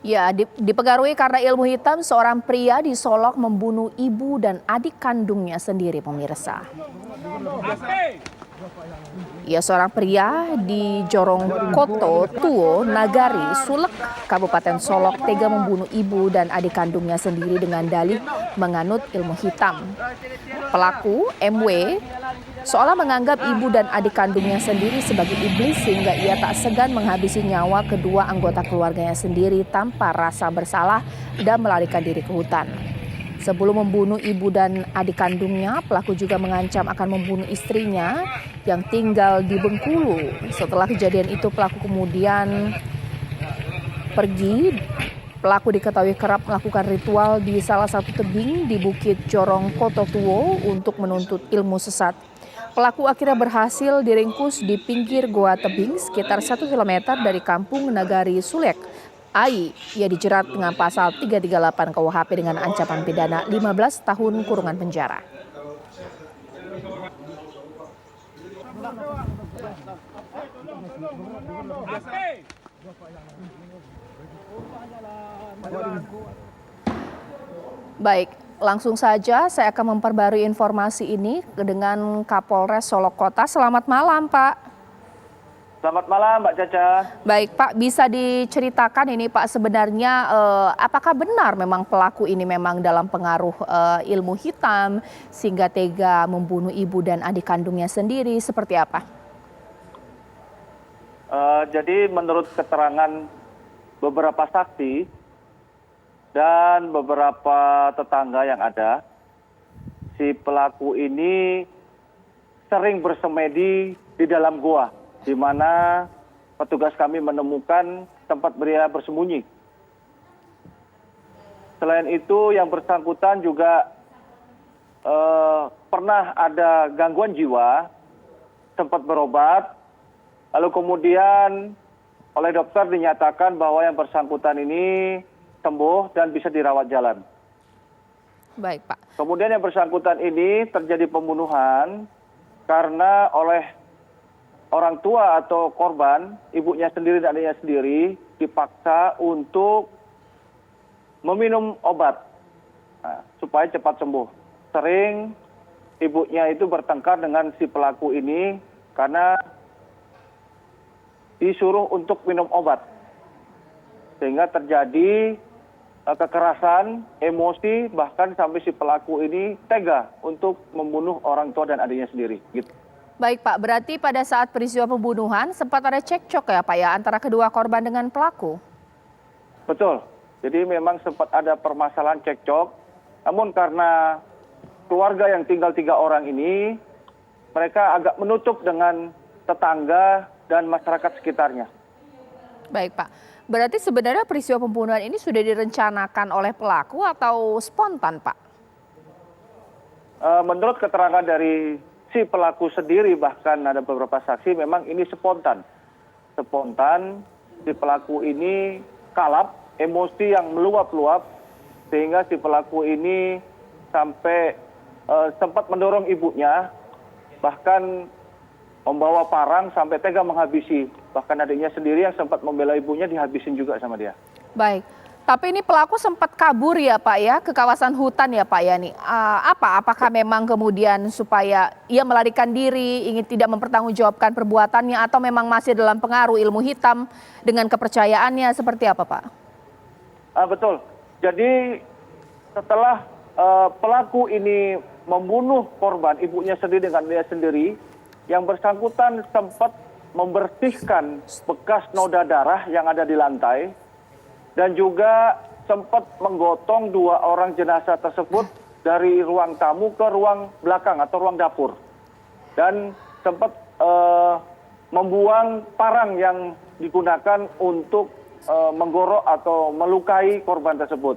Ya, dipengaruhi karena ilmu hitam, seorang pria di Solok membunuh ibu dan adik kandungnya sendiri, pemirsa. Ya, seorang pria di Jorongkoto Tuo, Nagari, Sulek, Kabupaten Solok tega membunuh ibu dan adik kandungnya sendiri dengan dalih menganut ilmu hitam. Pelaku, MW, seolah menganggap ibu dan adik kandungnya sendiri sebagai iblis sehingga ia tak segan menghabisi nyawa kedua anggota keluarganya sendiri tanpa rasa bersalah dan melarikan diri ke hutan. Sebelum membunuh ibu dan adik kandungnya, pelaku juga mengancam akan membunuh istrinya yang tinggal di Bengkulu. Setelah kejadian itu, pelaku kemudian pergi. Pelaku diketahui kerap melakukan ritual di salah satu tebing di Bukit Jorongkoto Tuo untuk menuntut ilmu sesat. Pelaku akhirnya berhasil diringkus di pinggir goa tebing sekitar 1 km dari kampung Nagari Sulek. Ai, ia dijerat dengan pasal 338 KUHP dengan ancaman pidana 15 tahun kurungan penjara. Baik, langsung saja saya akan memperbarui informasi ini dengan Kapolres Solok Kota. Selamat malam, Pak. Selamat malam, Mbak Caca. Baik, Pak, bisa diceritakan ini, Pak, sebenarnya apakah benar memang pelaku ini memang dalam pengaruh ilmu hitam sehingga tega membunuh ibu dan adik kandungnya sendiri, seperti apa? Jadi menurut keterangan beberapa saksi dan beberapa tetangga yang ada, si pelaku ini sering bersemedi di dalam goa, di mana petugas kami menemukan tempat dia bersembunyi. Selain itu, yang bersangkutan juga pernah ada gangguan jiwa, sempat berobat, lalu kemudian oleh dokter dinyatakan bahwa yang bersangkutan ini sembuh dan bisa dirawat jalan. Baik, Pak. Kemudian yang bersangkutan ini terjadi pembunuhan karena oleh orang tua atau korban, ibunya sendiri dan adiknya sendiri, dipaksa untuk meminum obat supaya cepat sembuh. Sering ibunya itu bertengkar dengan si pelaku ini karena disuruh untuk minum obat. Sehingga terjadi kekerasan, emosi, bahkan sampai si pelaku ini tega untuk membunuh orang tua dan adiknya sendiri. Gitu. Baik, Pak, berarti pada saat peristiwa pembunuhan sempat ada cekcok ya, Pak, ya, antara kedua korban dengan pelaku? Betul. Jadi memang sempat ada permasalahan cekcok, namun karena keluarga yang tinggal 3 orang ini, mereka agak menutup dengan tetangga dan masyarakat sekitarnya. Baik, Pak. Berarti sebenarnya peristiwa pembunuhan ini sudah direncanakan oleh pelaku atau spontan, Pak? Menurut keterangan dari si pelaku sendiri, bahkan ada beberapa saksi, memang ini spontan. Spontan, si pelaku ini kalap, emosi yang meluap-luap, sehingga si pelaku ini sampai sempat mendorong ibunya, bahkan membawa parang sampai tega menghabisi. Bahkan adiknya sendiri yang sempat membela ibunya dihabisin juga sama dia. Baik. Tapi ini pelaku sempat kabur ya, Pak, ya, ke kawasan hutan ya, Pak, ya, nih. Apakah memang kemudian supaya ia melarikan diri, ingin tidak mempertanggungjawabkan perbuatannya, atau memang masih dalam pengaruh ilmu hitam dengan kepercayaannya, seperti apa, Pak? Betul. Jadi setelah pelaku ini membunuh korban, ibunya sendiri dengan dia sendiri, yang bersangkutan sempat membersihkan bekas noda darah yang ada di lantai, dan juga sempat menggotong 2 orang jenazah tersebut dari ruang tamu ke ruang belakang atau ruang dapur. Dan sempat membuang parang yang digunakan untuk menggorok atau melukai korban tersebut.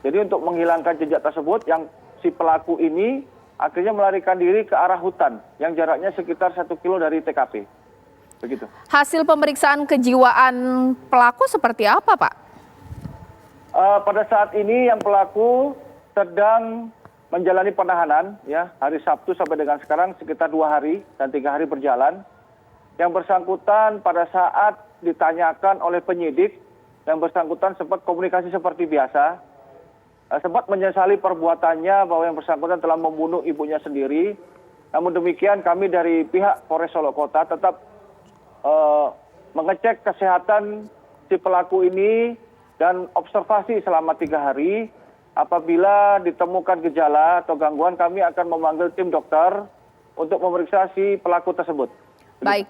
Jadi untuk menghilangkan jejak tersebut, yang si pelaku ini akhirnya melarikan diri ke arah hutan yang jaraknya sekitar 1 kilo dari TKP. Begitu. Hasil pemeriksaan kejiwaan pelaku seperti apa, Pak? Pada saat ini yang pelaku sedang menjalani penahanan, ya, hari Sabtu sampai dengan sekarang sekitar 2 hari dan 3 hari berjalan. Yang bersangkutan pada saat ditanyakan oleh penyidik, yang bersangkutan sempat komunikasi seperti biasa, sempat menyesali perbuatannya bahwa yang bersangkutan telah membunuh ibunya sendiri. Namun demikian kami dari pihak Polres Solok Kota tetap mengecek kesehatan si pelaku ini dan observasi selama 3 hari. Apabila ditemukan gejala atau gangguan, kami akan memanggil tim dokter untuk memeriksa si pelaku tersebut. Baik.